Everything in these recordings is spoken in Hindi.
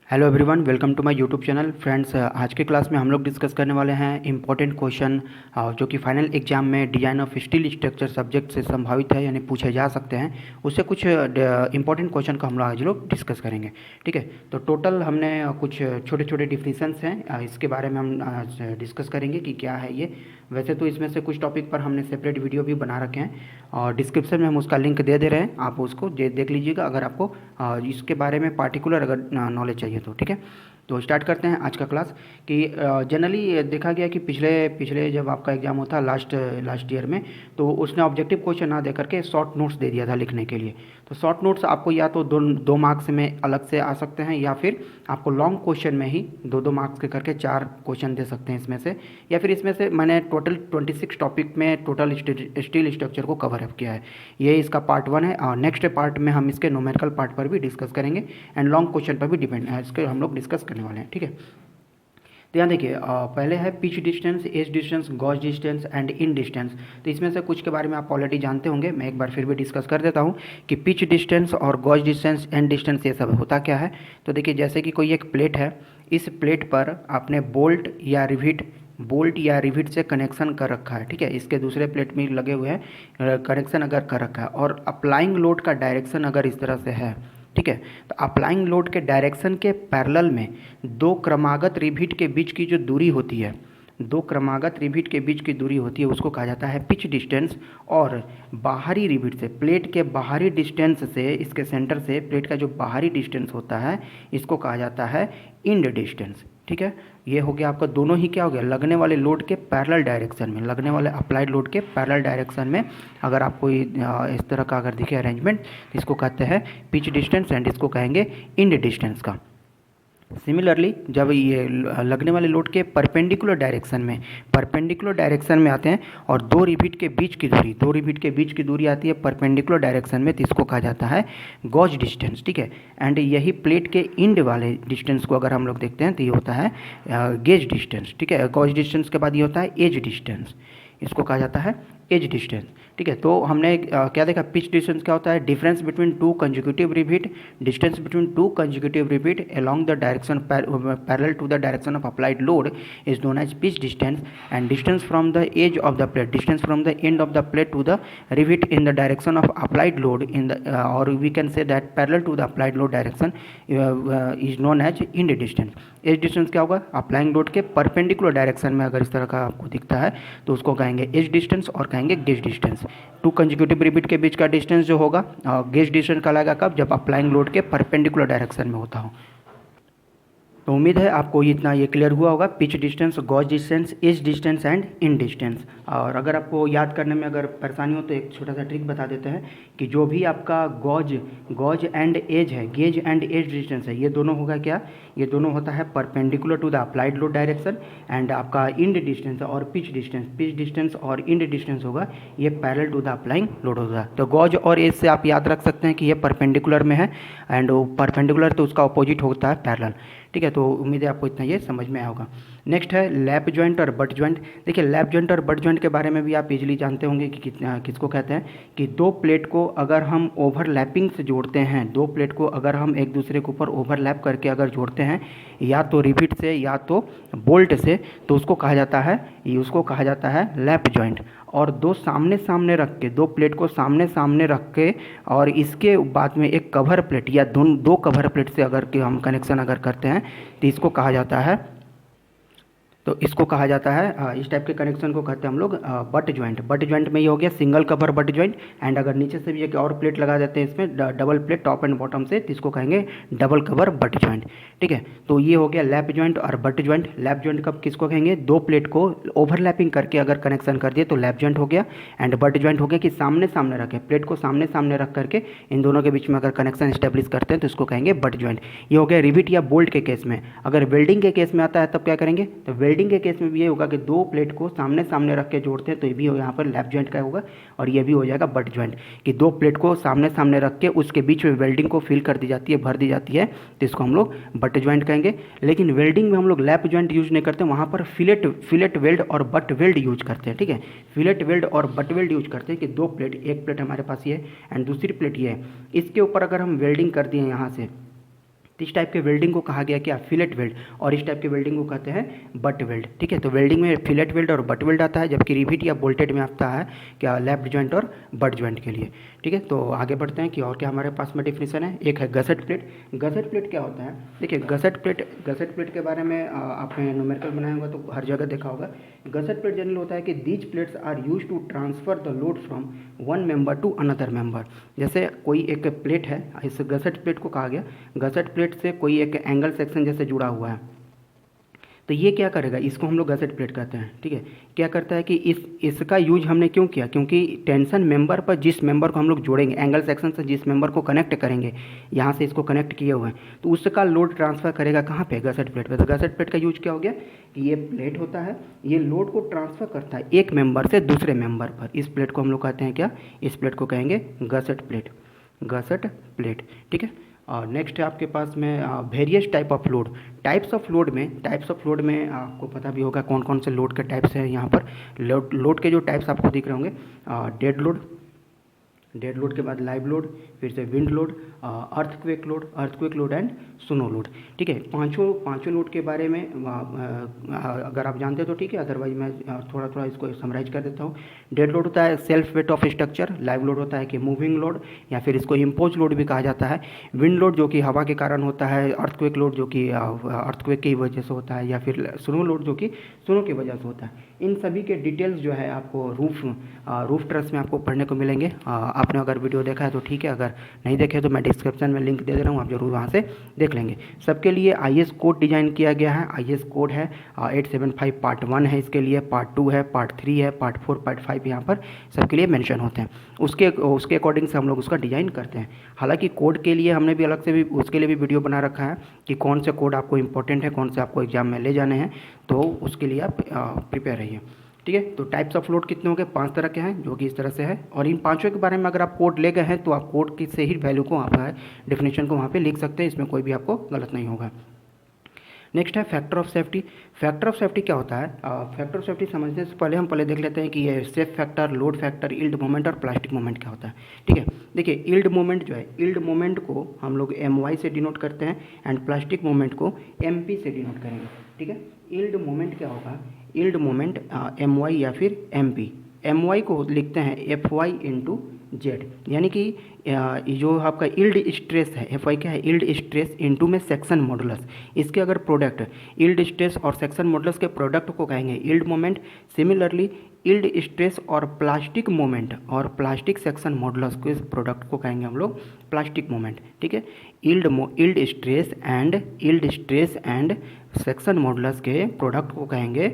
Hello everyone, welcome to my YouTube channel. Friends, आज के क्लास में हम लोग डिस्कस करने वाले हैं इंपॉर्टेंट क्वेश्चन जो कि फाइनल एग्जाम में design of steel structure subject से संभावित है, यानी पूछे जा सकते हैं। उससे कुछ इंपॉर्टेंट क्वेश्चन का हम लोग आज लोग डिस्कस करेंगे। ठीक है, तो टोटल हमने कुछ छोटे छोटे डिफिनेशंस हैं, इसके बारे में हम डिस्कस करेंगे कि क्या है ये। वैसे तो इसमें से कुछ टॉपिक पर हमने सेपरेट वीडियो भी बना रखे हैं और डिस्क्रिप्शन में हम उसका लिंक दे रहे हैं, आप उसको देख लीजिएगा अगर आपको इसके बारे में पार्टिकुलर अगर नॉलेज चाहिए तो। ठीक है, तो स्टार्ट करते हैं आज का क्लास। कि जनरली देखा गया कि पिछले पिछले जब आपका एग्जाम होता लास्ट ईयर में, तो उसने ऑब्जेक्टिव क्वेश्चन ना दे करके शॉर्ट नोट्स दे दिया था लिखने के लिए। तो शॉर्ट नोट्स आपको या तो दो मार्क्स में अलग से आ सकते हैं, या फिर आपको लॉन्ग क्वेश्चन में ही दो मार्क्स के करके 4 क्वेश्चन दे सकते हैं इसमें से। या फिर इसमें से मैंने टोटल 26 टॉपिक में टोटल स्टील स्ट्रक्चर को कवर अप किया है। ये इसका पार्ट 1 है और नेक्स्ट पार्ट में हम इसके न्यूमेरिकल पार्ट पर भी डिस्कस करेंगे एंड लॉन्ग क्वेश्चन पर भी डिपेंड है, इसके हम लोग डिस्कस करने वाले हैं। ठीक है, तो यहाँ देखिए, पहले है pitch distance, edge distance, gauge distance and end distance. तो इसमें से कुछ के बारे में आप ऑलरेडी जानते होंगे, मैं एक बार फिर भी डिस्कस कर देता हूँ कि पिच डिस्टेंस और गॉज डिस्टेंस, एंड डिस्टेंस, ये सब होता क्या है। तो देखिए, जैसे कि कोई एक प्लेट है, इस प्लेट पर आपने बोल्ट या रिविट से कनेक्शन कर रखा है। ठीक है, इसके दूसरे प्लेट में लगे हुए हैं कनेक्शन अगर कर रखा है, और अप्लाइंग लोड का डायरेक्शन अगर इस तरह से है। ठीक है, तो अप्लाइंग लोड के डायरेक्शन के पैरेलल में दो क्रमागत रिविट के बीच की जो दूरी होती है, दो क्रमागत रिविट के बीच की दूरी होती है, उसको कहा जाता है पिच डिस्टेंस। और बाहरी रिविट से, प्लेट के बाहरी डिस्टेंस से, इसके सेंटर से प्लेट का जो बाहरी डिस्टेंस होता है, इसको कहा जाता है इंड डिस्टेंस। ठीक है, ये हो गया आपका दोनों ही क्या हो गया, लगने वाले लोड के पैरेलल डायरेक्शन में, लगने वाले अप्लाइड लोड के पैरेलल डायरेक्शन में अगर आपको इस तरह का अगर दिखे अरेंजमेंट, इसको कहते हैं पिच डिस्टेंस एंड इसको कहेंगे इंड डिस्टेंस का। सिमिलरली जब ये लगने वाले लोड के परपेंडिकुलर डायरेक्शन में आते हैं और दो रिविट के बीच की दूरी आती है परपेंडिकुलर डायरेक्शन में, तो इसको कहा जाता है गॉज डिस्टेंस। ठीक है, एंड यही प्लेट के इंड वाले डिस्टेंस को अगर हम लोग देखते हैं तो ये होता है गेज डिस्टेंस। ठीक है, गॉज डिस्टेंस के बाद ये होता है एज डिस्टेंस, इसको कहा जाता है एज डिस्टेंस। ठीक है, तो हमने क्या देखा, पिच डिस्टेंस क्या होता है, difference between two consecutive rivet, distance between two consecutive rivet along the direction parallel to the direction of applied load is known as pitch distance. And distance from the edge of the plate, distance from the end of the plate to the rivet in the direction of applied load in the, और we can say that parallel to the applied load direction is known as end distance. Edge distance क्या होगा, अप्लाइंग लोड के परपेंडिकुलर डायरेक्शन में अगर इस तरह का आपको दिखता है तो उसको कहेंगे एज डिस्टेंस और कहेंगे gauge distance. To consecutive rivet के बीच का डिस्टेंस जो होगा गेज डिस्टेंस कहलाएगा कब, जब अप्लाइंग लोड के परपेंडिकुलर डायरेक्शन में होता हो। तो उम्मीद है आपको इतना ये क्लियर हुआ होगा, pitch distance, gauge distance, edge distance and end distance. और अगर आपको याद करने में अगर परेशानी हो तो एक छोटा सा ट्रिक बता देते हैं कि जो भी आपका गॉज एंड एज है, गेज एंड एज डिस्टेंस है, ये दोनों होगा क्या, ये दोनों होता है perpendicular to the applied load direction. And आपका इंड डिस्टेंस और पिच डिस्टेंस और इंड डिस्टेंस होगा, ये parallel to the applying load होगा। तो गॉज और एज से आप याद रख सकते हैं कि ये परपेंडिकुलर में है, एंड परपेंडिकुलर तो उसका अपोजिट होता है पैरेलल। ठीक है, तो उम्मीद है आपको इतना ये समझ में आया होगा। नेक्स्ट है लैप जॉइंट और बट जॉइंट। देखिए, लैप जॉइंट और बट जॉइंट के बारे में भी आप इजीली जानते होंगे कि किसको कहते हैं। कि दो प्लेट को अगर हम ओवरलैपिंग से जोड़ते हैं, दो प्लेट को अगर हम एक दूसरे के ऊपर ओवरलैप करके अगर जोड़ते हैं, या तो रिविट से या तो बोल्ट से, तो उसको कहा जाता है लैप जॉइंट। और दो प्लेट को सामने सामने रख के और इसके बाद में एक कवर प्लेट या दो कवर प्लेट से अगर कि हम कनेक्शन अगर करते हैं तो इसको कहा जाता है इस टाइप के कनेक्शन को कहते हैं हम लोग बट ज्वाइंट। बट ज्वाइंट में ये हो गया single cover but joint. And अगर नीचे से भी एक और प्लेट लगा देते हैं इसमें, double plate top and bottom से, तो इसको कहेंगे डबल कवर बट ज्वाइंट। ठीक है, तो ये हो गया लैप ज्वाइंट और बट ज्वाइंट। लैप ज्वाइंट कब किसको कहेंगे, दो प्लेट को ओवरलैपिंग करके अगर कनेक्शन कर दिए तो लैप ज्वाइंट हो गया। एंड बट ज्वाइंट हो गया कि सामने सामने रखें, प्लेट को सामने सामने रख करके इन दोनों के बीच में अगर कनेक्शन स्टेब्लिश करते हैं तो इसको कहेंगे बट ज्वाइंट। ये हो गया रिविट या बोल्ट के केस में। अगर वेल्डिंग के केस में आता है तब क्या करेंगे, तो वेल्डिंग के केस में भी ये होगा कि दो प्लेट को सामने सामने रख के जोड़ते हैं, तो ये भी यहाँ पर लैप जॉइंट का होगा। और ये भी हो जाएगा बट जॉइंट, कि दो प्लेट को सामने सामने रख के उसके बीच में वेल्डिंग को फिल कर दी जाती है, भर दी जाती है, तो इसको हम लोग बट जॉइंट कहेंगे। लेकिन वेल्डिंग में हम लोग लैप जॉइंट यूज नहीं करते, वहाँ पर फिलेट वेल्ड और बट वेल्ड यूज करते हैं। ठीक है, फिलेट वेल्ड और बट वेल्ड यूज करते हैं कि दो प्लेट, एक प्लेट हमारे पास ये है एंड दूसरी प्लेट ये है, इसके ऊपर अगर हम वेल्डिंग कर दिए यहाँ से, तो इस टाइप के वेल्डिंग को कहा गया क्या, फिलेट वेल्ड, और इस टाइप के वेल्डिंग को कहते हैं बट वेल्ड। ठीक है, तो वेल्डिंग में फिलेट वेल्ड और बट वेल्ड आता है, जबकि रिविट या बोल्टेड में आता है क्या, लेफ्ट जॉइंट और बट जॉइंट के लिए। ठीक है, तो आगे बढ़ते हैं कि और क्या हमारे पास में डिफिनेशन है। एक है गसेट प्लेट। गसेट प्लेट क्या होता है, देखिए गसेट प्लेट के बारे में आपने न्यूमेरिकल बनाया होगा तो हर जगह देखा होगा। गसेट प्लेट जनरल होता है कि these plates are used to transfer the load from one member to another member. जैसे कोई एक प्लेट है, इस गसेट प्लेट को कहा गया, गसेट प्लेट से कोई एक एंगल सेक्शन जैसे जुड़ा हुआ है, तो ये क्या करेगा, इसको हम लोग गसेट प्लेट कहते हैं। ठीक है, क्या करता है कि इसका यूज हमने क्यों किया, क्योंकि टेंशन मेंबर पर जिस मेंबर को हम लोग जोड़ेंगे, एंगल सेक्शन से जिस मेंबर को कनेक्ट करेंगे, यहाँ से इसको कनेक्ट किए हुए हैं, तो उसका लोड ट्रांसफर करेगा कहाँ पे, गसेट प्लेट पे। तो गसेट प्लेट का यूज क्या हो गया कि ये प्लेट होता है, ये लोड को ट्रांसफर करता है एक मेंबर से दूसरे मेंबर पर। इस प्लेट को हम लोग कहते हैं क्या, इस प्लेट को कहेंगे गसेट प्लेट, गसेट प्लेट। ठीक है, और नेक्स्ट है आपके पास में various type of load. Types of load में आपको पता भी होगा कौन कौन से लोड के टाइप्स हैं। यहाँ पर लोड के जो टाइप्स आपको दिख रहे होंगे, डेड लोड के बाद लाइव लोड, फिर से wind load, earthquake load and सुनो लोड। ठीक है, पांचों लोड के बारे में अगर आप जानते हो तो ठीक है, अदरवाइज मैं थोड़ा थोड़ा इसको समराइज कर देता हूँ। डेड लोड होता है self weight of structure, live load होता है कि मूविंग लोड, या फिर इसको इम्पोज लोड भी कहा जाता है। विंड लोड जो कि हवा के कारण होता है, अर्थक्वेक लोड जो कि अर्थक्वेक की वजह से होता है, या फिर सुनो लोड जो कि सुनो की वजह से होता है। इन सभी के डिटेल्स जो है आपको रूफ ट्रस में आपको पढ़ने को मिलेंगे। आपने अगर वीडियो देखा है तो ठीक है, अगर नहीं देखे तो मैं डिस्क्रिप्शन में लिंक दे दे रहा हूँ, आप जरूर वहाँ से देख लेंगे। सबके लिए आईएस कोड डिजाइन किया गया है। आईएस कोड है 875 पार्ट 1 है, इसके लिए पार्ट 2 है, पार्ट 3 है, पार्ट 4, पार्ट 5 यहाँ पर सबके लिए मेंशन होते हैं। उसके अकॉर्डिंग से हम लोग उसका डिज़ाइन करते हैं। हालांकि कोड के लिए हमने भी अलग से भी उसके लिए भी वीडियो बना रखा है कि कौन से कोड आपको इंपॉर्टेंट है, कौन से आपको एग्जाम में ले जाने हैं, तो उसके लिए आप प्रिपेयर रहिए। ठीक है, तो टाइप्स ऑफ लोड कितने हो गए, 5 तरह के हैं, जो कि इस तरह से है। और इन पांचों के बारे में अगर आप कोड ले गए हैं तो आप कोड की से ही वैल्यू को वहाँ पर डेफिनेशन को वहाँ पे लिख सकते हैं, इसमें कोई भी आपको गलत नहीं होगा। नेक्स्ट है factor of safety. Factor of safety क्या होता है, फैक्टर ऑफ सेफ्टी समझने से पहले हम देख लेते हैं कि ये safe factor, load factor, yield moment और प्लास्टिक मोमेंट क्या होता है। ठीक है, देखिए यील्ड मोमेंट जो है, यील्ड मोमेंट को हम लोग MY से डिनोट करते हैं एंड प्लास्टिक मोमेंट को MP से डिनोट करेंगे। ठीक है, यील्ड मोमेंट क्या होगा, यील्ड मोमेंट MY या फिर MP। MY को लिखते हैं FY इंटू जेड, यानी कि जो आपका यील्ड स्ट्रेस है, FY क्या है, यील्ड स्ट्रेस इंटू में सेक्शन मॉडुलस। इसके अगर प्रोडक्ट, यील्ड स्ट्रेस और सेक्शन मॉडुलस के प्रोडक्ट को कहेंगे yield moment. Similarly yield stress और प्लास्टिक मोमेंट और प्लास्टिक सेक्शन मॉडुलस के प्रोडक्ट को कहेंगे हम लोग प्लास्टिक मोमेंट। ठीक है, yield stress and section modulus के प्रोडक्ट को कहेंगे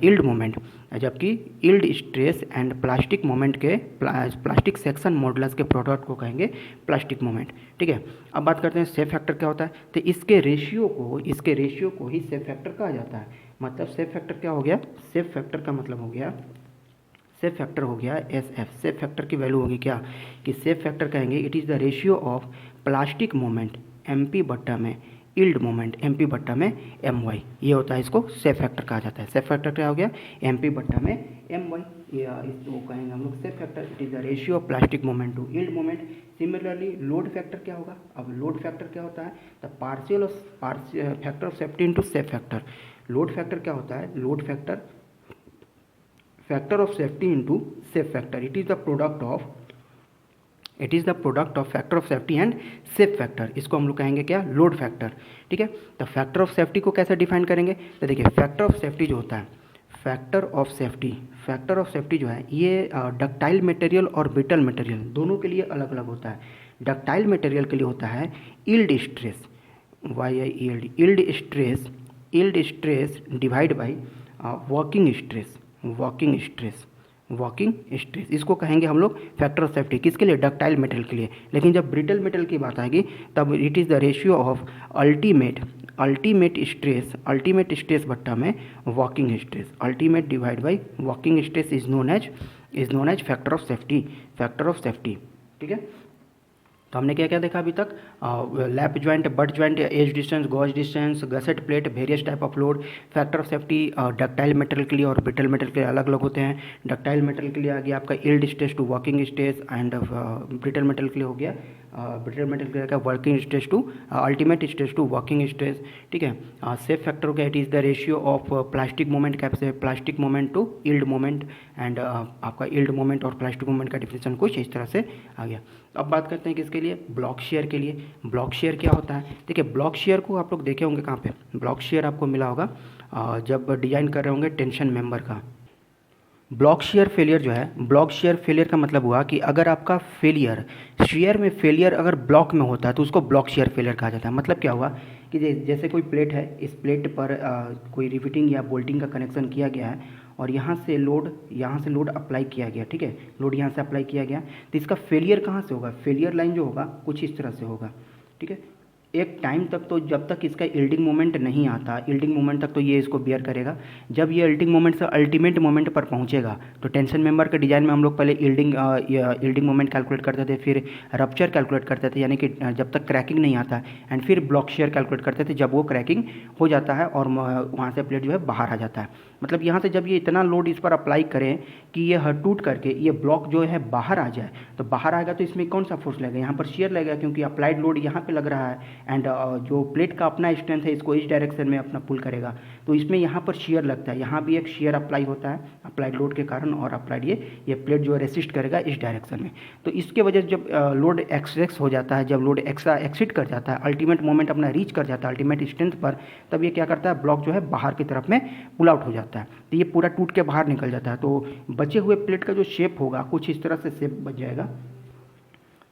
यील्ड मोमेंट, जबकि yield stress and plastic moment के प्लास्टिक सेक्शन मॉडुलस के प्रोडक्ट को कहेंगे प्लास्टिक मोमेंट। ठीक है, अब बात करते हैं सेफ फैक्टर क्या होता है। तो इसके रेशियो को ही सेफ फैक्टर कहा जाता है। मतलब सेफ फैक्टर क्या हो गया, सेफ फैक्टर का मतलब हो गया, सेफ फैक्टर हो गया SF। सेफ फैक्टर की वैल्यू होगी क्या, कि सेफ फैक्टर कहेंगे it is the ratio of plastic moment MP बट्टा में यील्ड मोमेंट MP बट्टा में MY। ये होता है, इसको सेफ फैक्टर कहा जाता है। सेफ फैक्टर क्या हो गया, MP बट्टा में MY, या इसको कहेंगे हम लोग safe factor, it is the ratio of plastic moment to yield moment. Similarly load factor क्या होगा, अब लोड फैक्टर क्या होता है, the partial factor of safety into safe factor. Load factor क्या होता है, load factor factor of safety into safe factor. It is the product of factor of safety and safe factor. इसको हम लोग कहेंगे क्या, लोड फैक्टर। ठीक है, तो फैक्टर ऑफ सेफ्टी को कैसे डिफाइन करेंगे, तो देखिए फैक्टर ऑफ सेफ्टी जो होता है, फैक्टर ऑफ सेफ्टी जो है ये डक्टाइल मटेरियल और ब्रिटल मटेरियल दोनों के लिए अलग अलग होता है। डक्टाइल मटेरियल के लिए होता है yield stress, yield stress divide by working stress. इसको कहेंगे हम लोग फैक्टर ऑफ सेफ्टी, किसके लिए, डक्टाइल मेटेरियल के लिए। लेकिन जब ब्रिटल मेटल की बात आएगी तब it is the ratio of ultimate stress बट्टा में working stress. Ultimate divide by working stress is known as factor of safety. ठीक है, तो हमने क्या क्या देखा अभी तक? Lap joint, butt joint, edge distance, gauge distance, gusset plate, various type of load, factor of safety. Ductile material के लिए और ब्रिटल मेटेरियल के लिए अलग अलग होते हैं। डक्टाइल मेटेरियल के लिए आ गया आपका yield stage to working stage, and brittle material के लिए हो गया ब्रिटल मेटेरियल के लिए working stage to ultimate stage to working stage. ठीक है। सेफ फैक्टर हो गया, it is the ratio of plastic moment capacity, plastic moment to yield moment, and आपका यील्ड मोमेंट और प्लास्टिक मोमेंट का डिफिनेशन कुछ इस तरह से आ गया। अब बात करते हैं किसके लिए? ब्लॉक शेयर के लिए। ब्लॉक शेयर क्या होता है? देखिए, ब्लॉक शेयर को आप लोग देखे होंगे कहाँ पे? ब्लॉक शेयर आपको मिला होगा जब डिजाइन कर रहे होंगे टेंशन मेंबर का। ब्लॉक शेयर फेलियर जो है, ब्लॉक शेयर फेलियर का मतलब हुआ कि अगर आपका फेलियर, शेयर में फेलियर अगर ब्लॉक में होता है तो उसको ब्लॉक शेयर फेलियर कहा जाता है। मतलब क्या हुआ कि जैसे कोई प्लेट है, इस प्लेट पर कोई रिविटिंग या बोल्टिंग का कनेक्शन किया गया है और यहाँ से लोड अप्लाई किया गया। ठीक है, लोड यहाँ से अप्लाई किया गया, तो इसका फेलियर कहाँ से होगा? फेलियर लाइन जो होगा कुछ इस तरह से होगा। ठीक है, एक टाइम तक तो जब तक इसका यील्डिंग मोमेंट नहीं आता, यील्डिंग मोमेंट तक तो ये इसको बियर करेगा। जब ये यील्डिंग मोमेंट से अल्टीमेट मोमेंट पर पहुंचेगा तो टेंशन मेंबर के डिजाइन में हम लोग पहले यील्डिंग मोमेंट कैलकुलेट करते थे, फिर रप्चर कैलकुलेट करते थे, यानी कि जब तक क्रैकिंग नहीं आता, एंड फिर ब्लॉक शेयर कैलकुलेट करते थे जब वो क्रैकिंग हो जाता है और वहाँ से प्लेट जो है बाहर आ जाता है। मतलब यहाँ से जब ये इतना लोड इस पर अप्लाई करें कि ये टूट करके ये ब्लॉक जो है बाहर आ जाए, तो बाहर आएगा तो इसमें कौन सा फोर्स लगेगा? यहाँ पर शेयर लगेगा, क्योंकि अप्लाइड लोड यहाँ पे लग रहा है, एंड जो प्लेट का अपना स्ट्रेंथ है इसको इस डायरेक्शन में अपना पुल करेगा, तो इसमें यहाँ पर शेयर लगता है। यहाँ भी एक शेयर अप्लाई होता है अप्लाइड लोड के कारण, और अप्लाइड ये प्लेट जो है रेसिस्ट करेगा इस डायरेक्शन में। तो इसके वजह से जब लोड एक्सेस हो जाता है, जब लोड एक्स्ट्रा एक्सिट कर जाता है, अल्टीमेट मोमेंट अपना रीच कर जाता है अल्टीमेट स्ट्रेंथ पर, तब ये क्या करता है? ब्लॉक जो है बाहर की तरफ में पुल आउट हो जाता है, तो ये पूरा टूट के बाहर निकल जाता है। तो बचे हुए प्लेट का जो शेप होगा कुछ इस तरह से शेप बच जाएगा।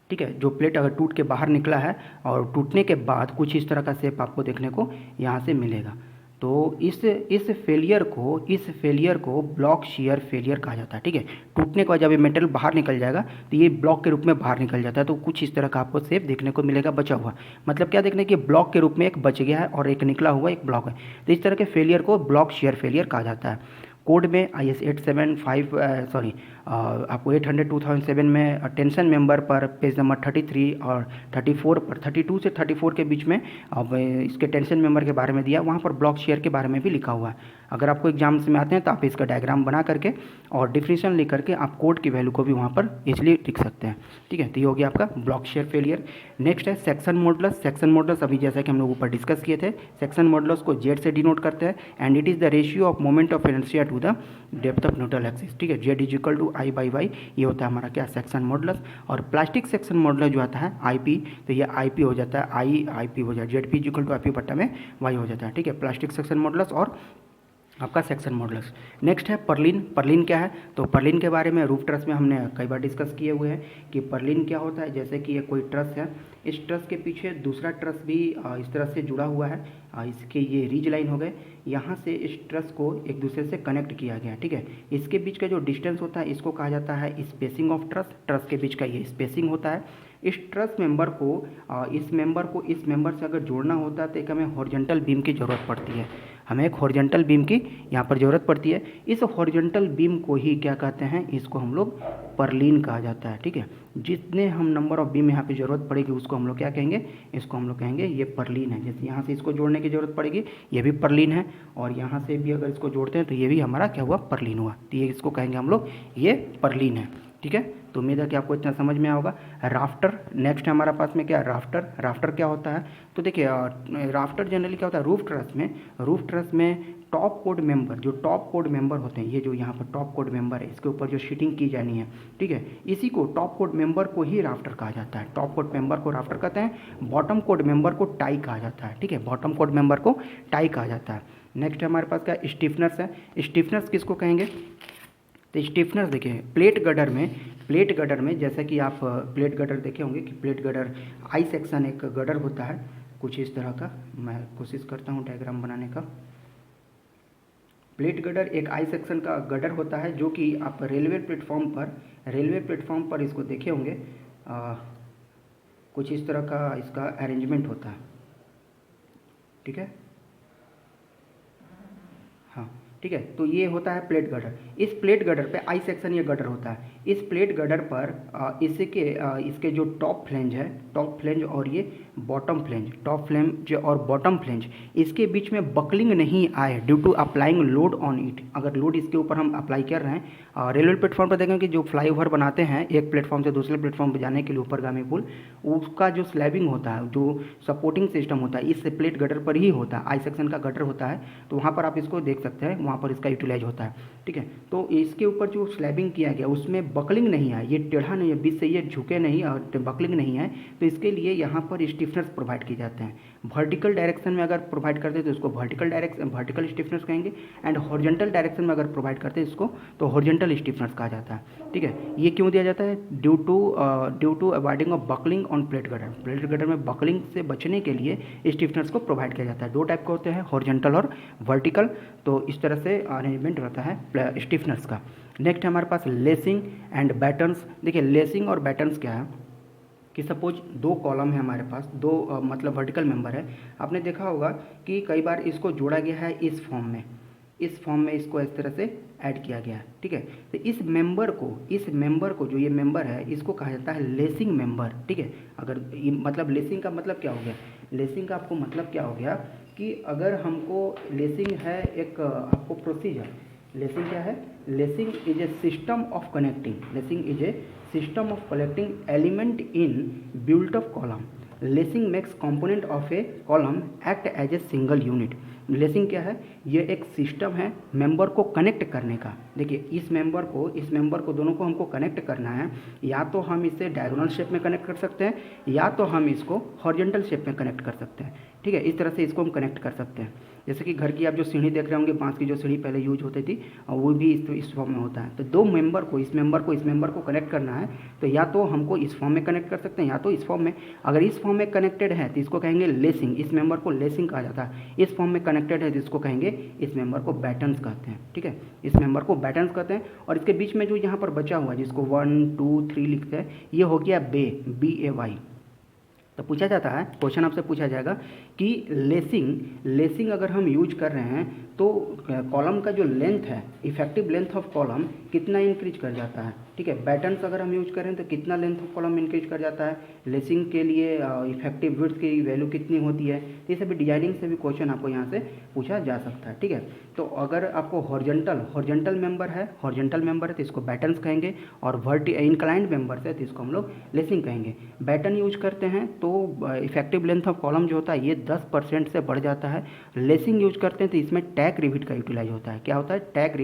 ठीक है, जो प्लेट अगर टूट के बाहर निकला है और टूटने के बाद कुछ इस तरह का शेप आपको देखने को यहाँ से मिलेगा। तो इस फेलियर को ब्लॉक शेयर फेलियर कहा जाता है। ठीक है, टूटने के बाद जब ये मेटल बाहर निकल जाएगा तो ये ब्लॉक के रूप में बाहर निकल जाता है, तो कुछ इस तरह का आपको शेप देखने को मिलेगा बचा हुआ। मतलब क्या देखने की ब्लॉक के रूप में एक बच गया है और एक निकला हुआ एक ब्लॉक है, तो इस तरह के फेलियर को ब्लॉक शेयर फेलियर कहा जाता है। कोड में IS 875 आपको 800 2007 में टेंशन मेंबर पर पेज नंबर 33 और 34 पर 32 से 34 के बीच में अब इसके टेंशन मेंबर के बारे में दिया, वहाँ पर ब्लॉक शेयर के बारे में भी लिखा हुआ है। अगर आपको एग्जाम्स में आते हैं तो आप इसका डायग्राम बना करके और डिफिनीशन लिख करके आप कोड की वैल्यू को भी वहाँ पर इजीली लिख सकते हैं। ठीक है, तो ये हो गया आपका ब्लॉक शेयर फेलियर। नेक्स्ट है सेक्शन मॉडुलस। सेक्शन मॉडुलस अभी जैसा कि हम लोग ऊपर डिस्कस किए थे, सेक्शन मॉडुलस को जेड से डिनोट करते हैं, and it is the ratio of moment of inertia to the depth of neutral axis. ठीक है, Z is equal to I by Y, ये होता है हमारा क्या? Section modulus. और प्लास्टिक सेक्शन मॉडुलस जो आता है IP, तो ये IP हो जाता है, IP हो जाए, Z P is equal to IP बट्टा में वाई हो जाता है। ठीक है, प्लास्टिक सेक्शन मॉडुलस और आपका सेक्शन मॉडुलस। नेक्स्ट है पर्लिन। पर्लिन क्या है? तो पर्लिन के बारे में रूफ ट्रस में हमने कई बार डिस्कस किए हुए हैं कि पर्लिन क्या होता है। जैसे कि ये कोई ट्रस है, इस ट्रस के पीछे दूसरा ट्रस भी इस तरह से जुड़ा हुआ है, इसके ये रीज लाइन हो गए, यहाँ से इस ट्रस को एक दूसरे से कनेक्ट किया गया। ठीक है, इसके बीच का जो डिस्टेंस होता है इसको कहा जाता है स्पेसिंग ऑफ ट्रस। ट्रस के बीच का ये स्पेसिंग होता है। इस ट्रस मेंबर को इस मेंबर से अगर जोड़ना होता है तो एक हमें हॉरिजॉन्टल बीम की ज़रूरत पड़ती है, हमें एक हॉरिजॉन्टल बीम की यहाँ पर ज़रूरत पड़ती है। इस हॉरिजॉन्टल बीम को ही क्या कहते हैं? इसको हम लोग पर्लिन कहा जाता है। ठीक है, जितने हम नंबर ऑफ बीम यहाँ पे ज़रूरत पड़ेगी उसको हम लोग क्या कहेंगे? इसको हम लोग कहेंगे ये पर्लिन है। जैसे यहाँ से इसको जोड़ने की ज़रूरत पड़ेगी, ये भी पर्लिन है, और यहाँ से भी अगर इसको जोड़ते हैं तो ये भी हमारा क्या हुआ? पर्लिन हुआ। तो ये इसको कहेंगे हम लोग ये पर्लिन है। ठीक है, तो उम्मीद है कि आपको इतना समझ में आया होगा। राफ्टर नेक्स्ट है हमारा पास में क्या? राफ्टर। राफ्टर क्या होता है? तो देखिए, राफ्टर जनरली क्या होता है? रूफ ट्रस में टॉप कोड मेंबर, जो टॉप कोड मेंबर होते हैं, ये जो यहाँ पर टॉप कोड मेंबर है, इसके ऊपर जो शीटिंग की जानी है, ठीक है, इसी को टॉप कोड मेंबर को ही राफ्टर कहा जाता है। टॉप कोड मेंबर को राफ्टर कहते हैं, बॉटम कोड मेंबर को टाई कहा जाता है। ठीक है, बॉटम कोड मेंबर को टाई कहा जाता है। नेक्स्ट हमारे पास क्या? स्टिफनर्स है। स्टिफनर्स किसको कहेंगे? तो स्टिफनर्स देखिए, प्लेट गडर में जैसा कि आप प्लेट गडर देखे होंगे कि प्लेट गडर आई सेक्शन एक गडर होता है कुछ इस तरह का। मैं कोशिश करता हूँ डायग्राम बनाने का। प्लेट गडर एक आई सेक्शन का गडर होता है जो कि आप रेलवे प्लेटफॉर्म पर इसको देखे होंगे, कुछ इस तरह का इसका अरेंजमेंट होता है। ठीक है, हाँ ठीक है, तो ये होता है प्लेट गडर। इस प्लेट गडर पे आई सेक्शन ये गडर होता है, इस प्लेट गर्डर पर इसके जो टॉप फ्लेंज है, टॉप फ्लेंज और ये बॉटम फ्लेंज, टॉप फ्लेंज और बॉटम फ्लेंज, इसके बीच में बकलिंग नहीं आए due to applying load on it. अगर लोड इसके ऊपर हम अप्लाई कर रहे हैं, रेलवे प्लेटफॉर्म पर देखें कि जो फ्लाईओवर बनाते हैं एक प्लेटफॉर्म से दूसरे प्लेटफॉर्म पर जाने के लिए ऊपरगामी पुल, उसका जो स्लैबिंग होता है, जो सपोर्टिंग सिस्टम होता है, इस प्लेट गटर पर ही होता है, आई सेक्शन का गटर होता है, तो वहाँ पर आप इसको देख सकते हैं, वहाँ पर इसका यूटिलाइज होता है। ठीक है, तो इसके ऊपर जो स्लैबिंग किया गया उसमें बकलिंग नहीं है, ये टेढ़ा नहीं है, बीच से ये झुके नहीं और बकलिंग नहीं है, तो इसके लिए यहाँ पर स्टिफनेस प्रोवाइड किए जाते हैं। वर्टिकल डायरेक्शन में अगर प्रोवाइड करते हैं तो इसको वर्टिकल स्टिफनेस कहेंगे, एंड हॉरिजॉन्टल डायरेक्शन में अगर प्रोवाइड करते हैं इसको तो हॉरिजॉन्टल स्टिफनेस कहा जाता है। ठीक है, ये क्यों दिया जाता है? Due to avoiding of buckling on plate girder. Plate girder में बकलिंग से बचने के लिए स्टिफनेस को प्रोवाइड किया जाता है। दो टाइप के होते हैं, हॉरिजॉन्टल और वर्टिकल, तो इस तरह से अरेंजमेंट रहता है स्टिफनेस का। नेक्स्ट है हमारे पास लेसिंग एंड बैटन्स। देखिए लेसिंग और बैटन्स क्या है कि सपोज दो कॉलम है हमारे पास, दो मतलब वर्टिकल मेंबर है, आपने देखा होगा कि कई बार इसको जोड़ा गया है इस फॉर्म में इसको इस तरह से ऐड किया गया है। ठीक है, तो इस मेंबर को जो ये मेंबर है इसको कहा जाता है लेसिंग मेंबर। ठीक है, अगर मतलब लेसिंग का मतलब क्या हो गया, लेसिंग का आपको मतलब क्या हो गया कि अगर हमको लेसिंग है एक आपको प्रोसीजर, लेसिंग क्या है? Lacing is a system of connecting, lacing is a system of collecting element in built up column. Lacing makes component of a column act as a single unit. Lacing क्या है? ये एक सिस्टम है मेंबर को कनेक्ट करने का। देखिए इस मेंबर को दोनों को हमको कनेक्ट करना है, या तो हम इसे डायगोनल शेप में कनेक्ट कर सकते हैं या तो हम इसको हॉरिजॉन्टल शेप में कनेक्ट कर सकते हैं। ठीक है, इस तरह से इसको हम कनेक्ट कर सकते हैं। जैसे कि घर की आप जो सीढ़ी देख रहे होंगे, बांस की जो सीढ़ी पहले यूज होती थी, और वो भी इस फॉर्म में होता है। तो दो मेंबर को इस मेंबर को कनेक्ट करना है, तो या तो हमको इस फॉर्म में कनेक्ट कर सकते हैं या तो इस फॉर्म में। अगर इस फॉर्म में कनेक्टेड है तो इसको कहेंगे लेसिंग, इस मेंबर को लेसिंग कहा जाता है। इस फॉर्म में कनेक्टेड है तो इसको कहेंगे, इस मेंबर को बैटन्स कहते हैं। ठीक है, इस मेंबर को बैटन्स कहते हैं। और इसके बीच में जो यहाँ पर बचा हुआ है जिसको 1 2 3 लिखते हैं, ये हो गया BAY। तो पूछा जाता है, क्वेश्चन आपसे पूछा जाएगा कि लेसिंग अगर हम यूज कर रहे हैं तो कॉलम का जो लेंथ है, इफेक्टिव लेंथ ऑफ कॉलम कितना इंक्रीज कर जाता है। ठीक है, बैटन्स अगर हम यूज करें तो कितना लेंथ ऑफ कॉलम इंक्रीज कर जाता है, लेसिंग के लिए इफेक्टिव विड्थ की वैल्यू कितनी होती है। ये सभी डिजाइनिंग से भी क्वेश्चन आपको यहाँ से पूछा जा सकता है। ठीक है, तो अगर आपको हॉरिजॉन्टल मेंबर है तो इसको बैटन्स कहेंगे, और इंक्लाइंड मेंबर है तो इसको हम लोग लेसिंग कहेंगे। बैटन यूज करते हैं तो इफेक्टिव लेंथ ऑफ कॉलम जो होता है ये 10% से बढ़ जाता है। लेसिंग यूज करते हैं तो इसमें टैक रिविट का यूटिलाइज होता है। क्या होता है? टैक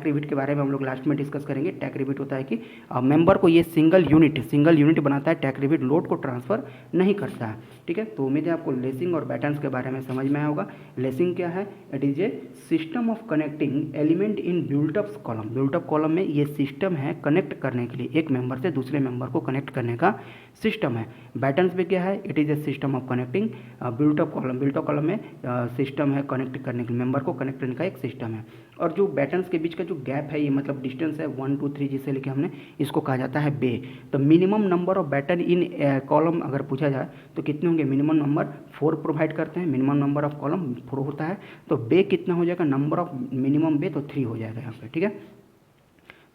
रिविट के बारे में हम लोग लास्ट में डिस्कस करेंगे। टैक रिविट होता है कि मेंबर को ये सिंगल यूनिट बनाता है, टैक रिविट लोड को ट्रांसफर नहीं करता है। ठीक है, तो उम्मीद है आपको लेसिंग और बैटन्स के बारे में समझ में आया होगा। लेसिंग क्या है? It is a system of connecting element in built up column. Built up column में ये सिस्टम है कनेक्ट करने के लिए, एक मेंबर से दूसरे मेंबर को कनेक्ट करने का सिस्टम है। बैटन्स भी क्या है? It is a system of connecting built up column. Built up column में सिस्टम है कनेक्ट करने के लिए, मेंबर को कनेक्ट करने का एक सिस्टम है। और जो बैटन्स के बीच का जो गैप है, ये मतलब डिस्टेंस है 1 2 3 जिसे लेके हमने, इसको कहा जाता है बे। तो minimum number of batten in column अगर पूछा जाए तो कितने होंगे? मिनिमम नंबर 4 प्रोवाइड करते हैं, मिनिमम नंबर ऑफ कॉलम 4 होता है। तो बे कितना हो जाएगा? नंबर ऑफ मिनिमम बे तो 3 हो जाएगा यहाँ पे। ठीक है,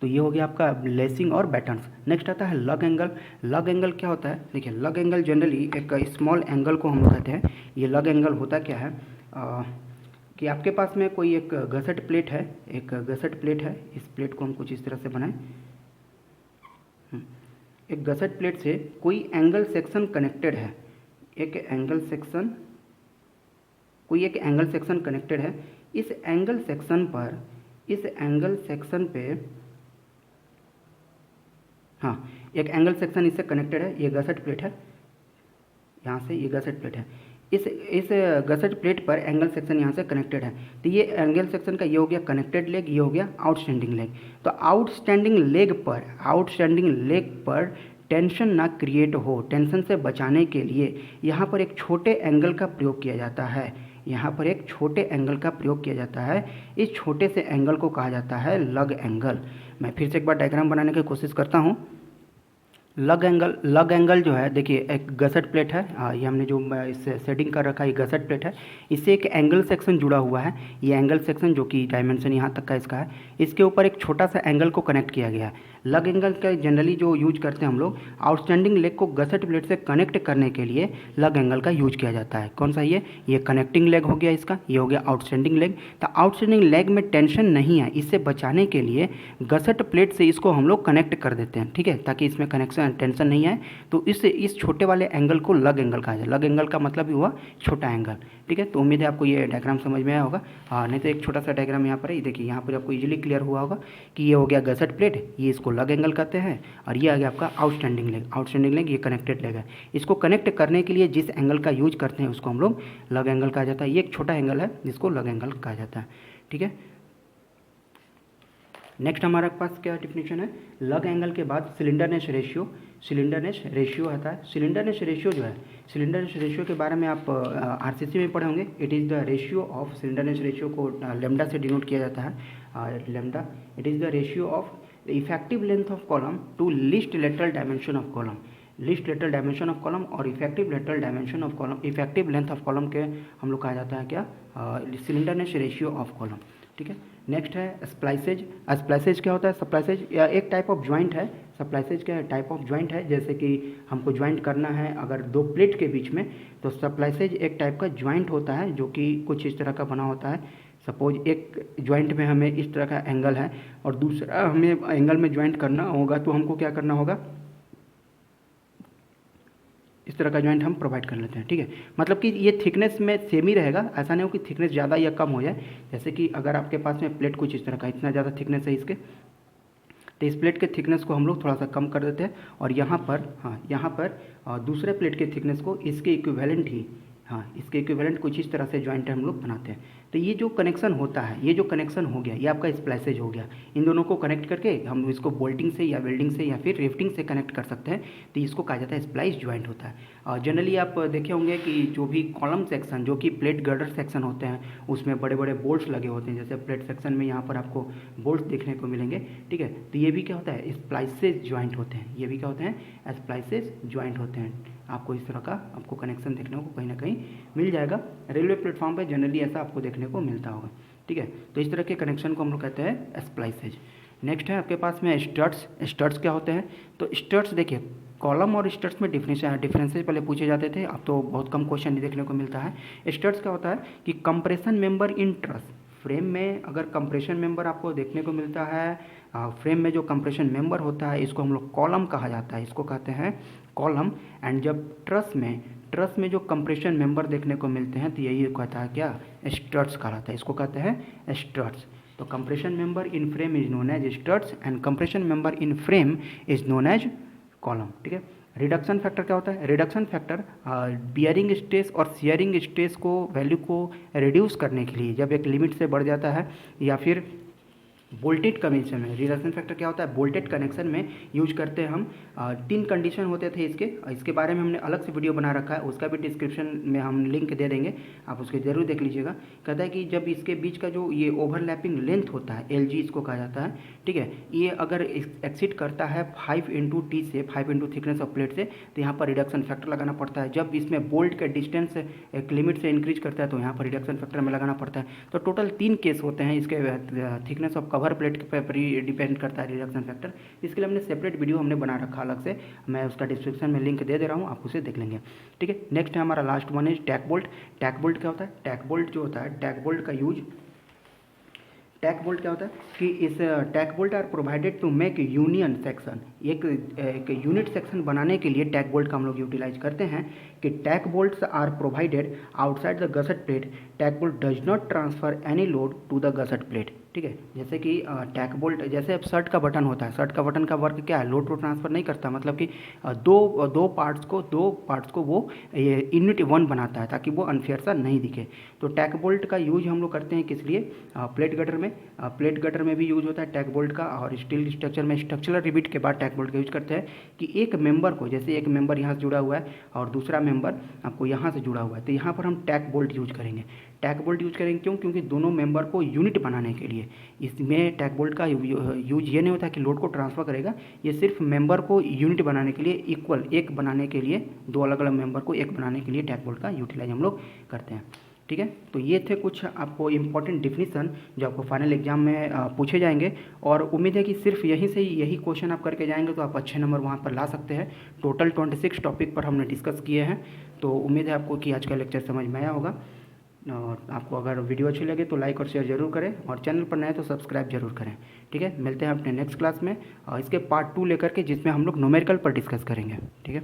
तो ये हो गया आपका लेसिंग और बैटन्स। नेक्स्ट आता है लग एंगल। लग एंगल क्या होता है? देखिए लग एंगल जनरली एक स्मॉल एंगल को हम कहते हैं। ये लग एंगल होता क्या है कि आपके पास में कोई एक गसट प्लेट है, इस प्लेट को हम कुछ इस तरह से बनाएं। एक गसट प्लेट से कोई एंगल सेक्शन कनेक्टेड है, कोई एक एंगल सेक्शन कनेक्टेड है। इस एंगल सेक्शन पे एक एंगल सेक्शन इससे कनेक्टेड है। ये गसट प्लेट है, यहाँ से ये गसट प्लेट है। इस गसट प्लेट पर एंगल सेक्शन यहाँ से कनेक्टेड है। तो ये एंगल सेक्शन का ये हो गया कनेक्टेड लेग, ये हो गया आउटस्टैंडिंग लेग। तो आउटस्टैंडिंग लेग पर टेंशन ना क्रिएट हो, टेंशन से बचाने के लिए यहाँ पर एक छोटे एंगल का प्रयोग किया जाता है। इस छोटे से एंगल को कहा जाता है लग एंगल। मैं फिर से एक बार डायग्राम बनाने की कोशिश करता हूँ। लग एंगल जो है, देखिए एक गसट प्लेट है, ये हमने जो इससे सेटिंग कर रखा है, ये गसट प्लेट है। इससे एक एंगल सेक्शन जुड़ा हुआ है। ये एंगल सेक्शन जो कि डायमेंशन यहाँ तक का इसका है, इसके ऊपर एक छोटा सा एंगल को कनेक्ट किया गया है। लग एंगल का जनरली जो यूज करते हैं हम लोग, आउटस्टैंडिंग लेग को गसट प्लेट से कनेक्ट करने के लिए लग एंगल का यूज किया जाता है। कौन सा ये कनेक्टिंग लेग हो गया इसका, ये हो गया आउटस्टैंडिंग लेग। तो आउटस्टैंडिंग लेग में टेंशन नहीं है, इससे बचाने के लिए गसट प्लेट से इसको हम लोग कनेक्ट कर देते हैं, ठीक है, ताकि इसमें कनेक्शन टेंशन नहीं आए। तो इस छोटे वाले एंगल को लग एंगल कहा जाए। लग एंगल का मतलब ही हुआ छोटा एंगल, ठीक है। तो उम्मीद है आपको ये डायग्राम समझ में आया होगा। हाँ, नहीं तो एक छोटा सा डायग्राम यहाँ पर है, देखिए यहाँ पर आपको इजीली क्लियर हुआ होगा कि ये हो गया गसट प्लेट, ये इसको लग एंगल कहते हैं, और ये आ गया आपका आउटस्टैंडिंग लेग। आउटस्टैंडिंग लेग ये कनेक्टेड लेग है। इसको कनेक्ट करने के लिए जिस एंगल का यूज करते हैं उसको हम लोग लग एंगल कहा जाता है। ये एक छोटा एंगल है जिसको लग एंगल कहा जाता है, ठीक है। नेक्स्ट हमारे पास क्या डिफिनीशन है, लग एंगल के बाद सिलेंडरनेस रेशियो। सिलेंडरनेस रेशियो आता है। सिलेंडरनेस रेशियो जो है, सिलेंडरनेस रेशियो के बारे में आप आरसीसी में पढ़े होंगे। It is the ratio of, slenderness ratio को लेमडा से डिनोट किया जाता है। Lambda, it is the ratio of the effective length of column to least lateral dimension of column. Least lateral dimension of column और effective lateral dimension of column, effective length of column के हम लोग कहा जाता है क्या, सिलेंडरनेस रेशियो ऑफ कॉलम, ठीक है। नेक्स्ट है स्प्लाइसेज। स्प्लाइसेज क्या होता है, स्प्लाइसेज या एक टाइप ऑफ ज्वाइंट है। स्प्लाइसेज क्या है, टाइप ऑफ ज्वाइंट है। जैसे कि हमको ज्वाइंट करना है अगर दो प्लेट के बीच में, तो स्प्लाइसेज एक टाइप का ज्वाइंट होता है जो कि कुछ इस तरह का बना होता है। सपोज एक ज्वाइंट में हमें इस तरह का एंगल है और दूसरा हमें एंगल में ज्वाइंट करना होगा, तो हमको क्या करना होगा, इस तरह का जॉइंट हम प्रोवाइड कर लेते हैं, ठीक है। मतलब कि ये थिकनेस में सेम ही रहेगा, ऐसा नहीं हो कि थिकनेस ज़्यादा या कम हो जाए। जैसे कि अगर आपके पास में प्लेट कुछ इस तरह का, इतना ज़्यादा थिकनेस है इसके, तो इस प्लेट के थिकनेस को हम लोग थोड़ा सा कम कर देते हैं, और यहाँ पर, हाँ, यहाँ पर दूसरे प्लेट के थिकनेस को इसके इक्विवेलेंट ही, हाँ, इसके इक्विवेलेंट कुछ इस तरह से जॉइंट हम लोग बनाते हैं। तो ये जो कनेक्शन होता है, ये जो कनेक्शन हो गया, ये आपका स्प्लाइसेज हो गया। इन दोनों को कनेक्ट करके हम इसको बोल्टिंग से या वेल्डिंग से या फिर रिफ्टिंग से कनेक्ट कर सकते हैं, तो इसको कहा जाता है स्प्लाइस जॉइंट होता है। और जनरली आप देखे होंगे कि जो भी कॉलम सेक्शन, जो कि प्लेट गर्डर सेक्शन होते हैं, उसमें बड़े बड़े बोल्ट्स लगे होते हैं। जैसे प्लेट सेक्शन में यहाँ पर आपको बोल्ट्स देखने को मिलेंगे, ठीक है। तो ये भी क्या होता है, स्प्लाइसेज जॉइंट होते हैं। ये भी क्या होते हैं, स्प्लाइसेज जॉइंट होते हैं। आपको इस तरह का आपको कनेक्शन देखने को कहीं ना कहीं मिल जाएगा। रेलवे प्लेटफॉर्म पर जनरली ऐसा आपको देखने को मिलता होगा, ठीक है। तो इस तरह के कनेक्शन को हम लोग कहते हैं स्प्लाइसेज। नेक्स्ट है आपके पास में स्टड्स। स्टड्स क्या होते हैं, तो स्टड्स देखिए, कॉलम और स्टड्स में डिफरेंसेस पहले पूछे जाते थे, अब तो बहुत कम क्वेश्चन देखने को मिलता है। स्टड्स क्या होता है कि कंप्रेशन मेंबर इन ट्रस। फ्रेम में अगर कंप्रेशन मेंबर आपको देखने को मिलता है, फ्रेम में जो कंप्रेशन मेंबर होता है, इसको हम लोग कॉलम कहा जाता है, इसको कहते हैं कॉलम। एंड जब ट्रस में जो कंप्रेशन मेंबर देखने को मिलते हैं, तो यही कहता है क्या, स्टड्स कहलाता है, इसको कहते हैं स्टड्स। तो compression member in frame is known as studs and compression member in frame is known as column, ठीक है। रिडक्शन फैक्टर क्या होता है, रिडक्शन फैक्टर बियरिंग स्ट्रेस और शियरिंग स्ट्रेस को वैल्यू को रिड्यूस करने के लिए, जब एक लिमिट से बढ़ जाता है या फिर बोल्टेड कनेक्शन में, रिडक्शन फैक्टर क्या होता है, बोल्टेड कनेक्शन में यूज करते हैं हम। 3 कंडीशन होते थे इसके बारे में हमने अलग से वीडियो बना रखा है, उसका भी डिस्क्रिप्शन में हम लिंक दे देंगे, आप उसके जरूर देख लीजिएगा। कहता है कि जब इसके बीच का जो ये ओवरलैपिंग लेंथ होता है, LG इसको कहा जाता है, ठीक है, ये अगर एक्सीड करता है 5 से 5 थिकनेस ऑफ प्लेट से, तो यहाँ पर रिडक्शन फैक्टर लगाना पड़ता है। जब इसमें बोल्ट का डिस्टेंस एक लिमिट से इंक्रीज करता है, तो यहाँ पर रिडक्शन फैक्टर में लगाना पड़ता है। तो टोटल 3 केस होते हैं इसके थिकनेस ऑफ कवर प्लेट पर डिपेंड करता है रिडक्शन फैक्टर। इसके लिए हमने सेपरेट वीडियो हमने बना रखा अलग से, मैं उसका डिस्क्रिप्शन में लिंक दे रहा हूँ, आप उसे देख लेंगे, ठीक है। नेक्स्ट है हमारा last one is tack bolt. Tack bolt क्या होता है, टैक बोल्ट जो होता है, टैक बोल्ट का यूज, टैक बोल्ट क्या होता है कि इस tack bolt are provided to make union section. एक यूनिट सेक्शन बनाने के लिए टैक बोल्ट का हम लोग यूटिलाइज करते हैं कि tack bolts are provided outside the gusset plate. Tack bolt does not transfer any load to the gusset plate, ठीक है। जैसे कि टैक बोल्ट, जैसे अब शर्ट का बटन होता है, शर्ट का बटन का वर्क क्या है, लोड को ट्रांसफ़र नहीं करता, मतलब कि दो पार्ट्स को वो यूनिट वन बनाता है ताकि वो अनफेयर सा नहीं दिखे। तो टैक बोल्ट का यूज हम लोग करते हैं किस लिए, प्लेट गटर में भी यूज होता है टैक बोल्ट का, और स्टील स्ट्रक्चर में स्ट्रक्चरल रिबिट के बाद टैक बोल्ट का यूज करते हैं कि एक मेंबर को, जैसे एक मेंबर यहाँ से जुड़ा हुआ है और दूसरा मेंबर आपको यहाँ से जुड़ा हुआ है, तो यहाँ पर हम टैक बोल्ट यूज करेंगे। टैक बोल्ट यूज करेंगे क्यों, क्योंकि दोनों मेंबर को यूनिट बनाने के लिए। इसमें टैक बोल्ट का यूज ये नहीं होता कि लोड को ट्रांसफर करेगा, ये सिर्फ मेंबर को यूनिट बनाने के लिए, इक्वल एक बनाने के लिए, दो अलग अलग मेंबर को एक बनाने के लिए टैक बोल्ट का यूटिलाइज हम लोग करते हैं, ठीक है। तो ये थे कुछ आपको इम्पॉर्टेंट डिफिनीसन जो आपको फाइनल एग्जाम में पूछे जाएंगे, और उम्मीद है कि सिर्फ यहीं से ही यही क्वेश्चन आप करके जाएंगे तो आप अच्छे नंबर वहाँ पर ला सकते हैं। टोटल 26 टॉपिक पर हमने डिस्कस किए हैं। तो उम्मीद है आपको कि आज का लेक्चर समझ में आया होगा, और आपको अगर वीडियो अच्छी लगे तो लाइक और शेयर जरूर करें, और चैनल पर नए तो सब्सक्राइब जरूर करें। ठीक है, मिलते हैं अपने नेक्स्ट क्लास में, और इसके पार्ट 2 लेकर के, जिसमें हम लोग न्यूमेरिकल पर डिस्कस करेंगे। ठीक है।